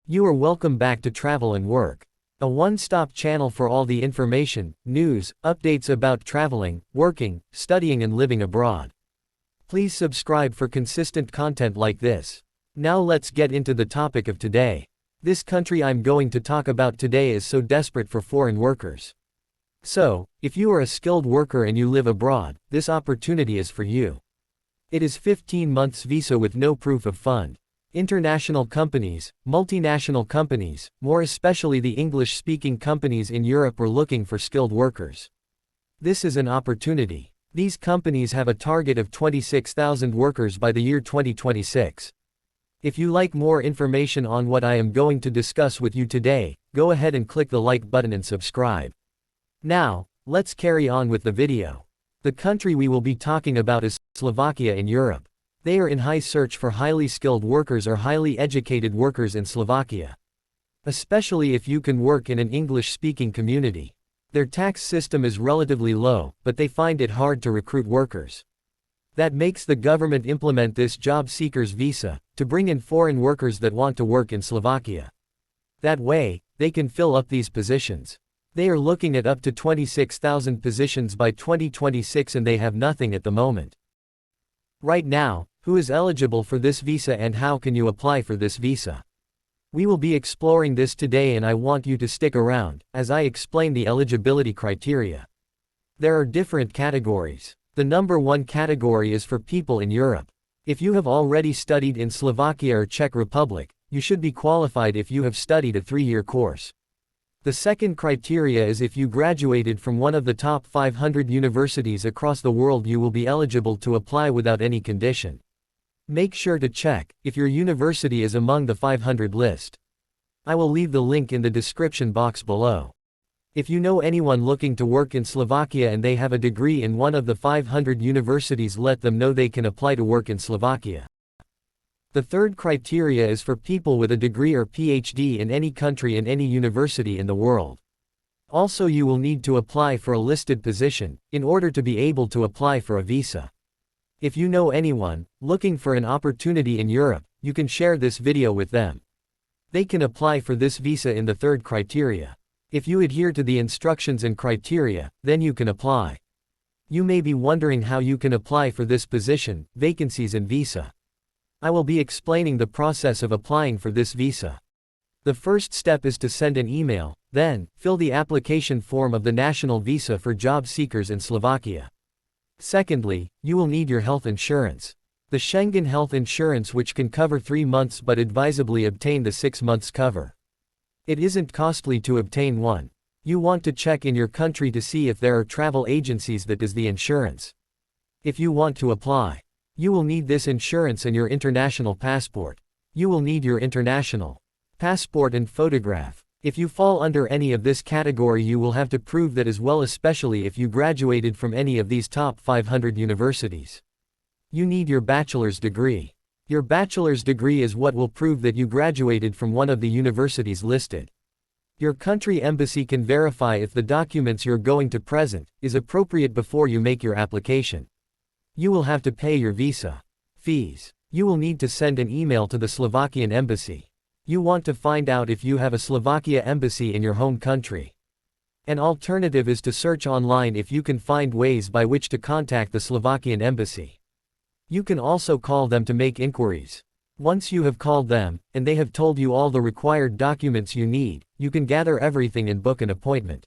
You are welcome back to Travel and Work, a one-stop channel for all the information, news, updates about traveling, working, studying and living abroad. Please subscribe for consistent content like this. Now let's get into the topic of today. This country I'm going to talk about today is so desperate for foreign workers. So, if you are a skilled worker and you live abroad, this opportunity is for you. It is 15 months visa with no proof of fund. International companies, multinational companies, more especially the English-speaking companies in Europe are looking for skilled workers. This is an opportunity. These companies have a target of 26,000 workers by the year 2026. If you like more information on what I am going to discuss with you today, go ahead and click the like button and subscribe. Now, let's carry on with the video. The country we will be talking about is Slovakia in Europe. They are in high search for highly skilled workers or highly educated workers in Slovakia. Especially if you can work in an English-speaking community. Their tax system is relatively low, but they find it hard to recruit workers. That makes the government implement this job seekers visa, to bring in foreign workers that want to work in Slovakia. That way, they can fill up these positions. They are looking at up to 26,000 positions by 2026 and they have nothing at the moment. Right now, who is eligible for this visa and how can you apply for this visa? We will be exploring this today and I want you to stick around, as I explain the eligibility criteria. There are different categories. The number one category is for people in Europe. If you have already studied in Slovakia or Czech Republic, you should be qualified if you have studied a 3-year course. The second criteria is if you graduated from one of the top 500 universities across the world, you will be eligible to apply without any condition. Make sure to check if your university is among the 500 list. I will leave the link in the description box below. If you know anyone looking to work in Slovakia and they have a degree in one of the 500 universities, let them know they can apply to work in Slovakia. The third criteria is for people with a degree or PhD in any country in any university in the world. Also, you will need to apply for a listed position, in order to be able to apply for a visa. If you know anyone looking for an opportunity in Europe, you can share this video with them. They can apply for this visa in the third criteria. If you adhere to the instructions and criteria, then you can apply. You may be wondering how you can apply for this position, vacancies and visa. I will be explaining the process of applying for this visa. The first step is to send an email, then, fill the application form of the national visa for job seekers in Slovakia. Secondly, you will need your health insurance. The Schengen health insurance, which can cover 3 months but advisably obtain the 6 months cover. It isn't costly to obtain one. You want to check in your country to see if there are travel agencies that does the insurance. If you want to apply, you will need this insurance and your international passport. You will need your international passport and photograph. If you fall under any of this category, you will have to prove that as well, especially if you graduated from any of these top 500 universities. You need your bachelor's degree. Your bachelor's degree is what will prove that you graduated from one of the universities listed. Your country embassy can verify if the documents you're going to present is appropriate before you make your application. You will have to pay your visa fees. You will need to send an email to the Slovakian embassy. You want to find out if you have a Slovakia embassy in your home country. An alternative is to search online if you can find ways by which to contact the Slovakian embassy. You can also call them to make inquiries. Once you have called them, and they have told you all the required documents you need, you can gather everything and book an appointment.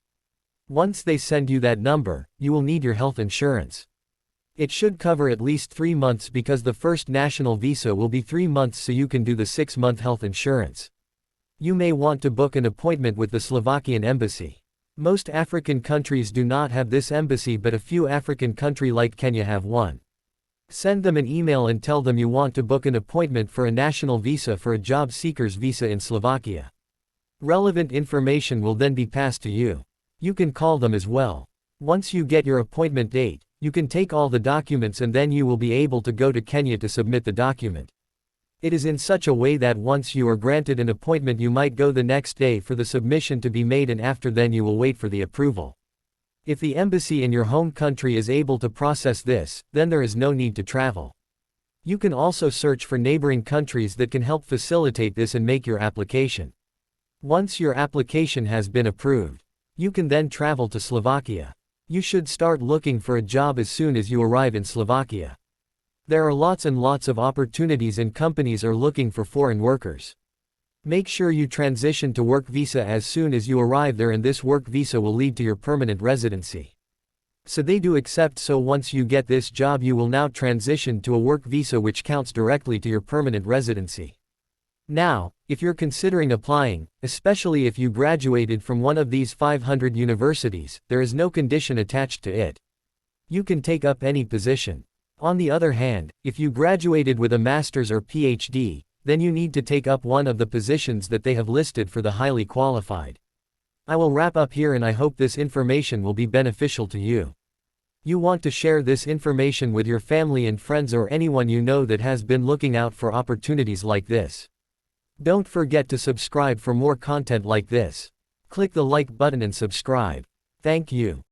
Once they send you that number, you will need your health insurance. It should cover at least 3 months because the first national visa will be 3 months, so you can do the 6-month health insurance. You may want to book an appointment with the Slovakian embassy. Most African countries do not have this embassy, but a few African countries like Kenya have one. Send them an email and tell them you want to book an appointment for a national visa for a job seekers visa in Slovakia. Relevant information will then be passed to you. You can call them as well. Once you get your appointment date, you can take all the documents and then you will be able to go to Kenya to submit the document. It is in such a way that once you are granted an appointment, you might go the next day for the submission to be made, and after then you will wait for the approval. If the embassy in your home country is able to process this, then there is no need to travel. You can also search for neighboring countries that can help facilitate this and make your application. Once your application has been approved, you can then travel to Slovakia. You should start looking for a job as soon as you arrive in Slovakia. There are lots and lots of opportunities and companies are looking for foreign workers. Make sure you transition to work visa as soon as you arrive there, and this work visa will lead to your permanent residency. So they do accept, so once you get this job you will now transition to a work visa which counts directly to your permanent residency. Now, if you're considering applying, especially if you graduated from one of these 500 universities, there is no condition attached to it. You can take up any position. On the other hand, if you graduated with a master's or PhD, then you need to take up one of the positions that they have listed for the highly qualified. I will wrap up here, and I hope this information will be beneficial to you. You want to share this information with your family and friends or anyone you know that has been looking out for opportunities like this. Don't forget to subscribe for more content like this. Click the like button and subscribe. Thank you.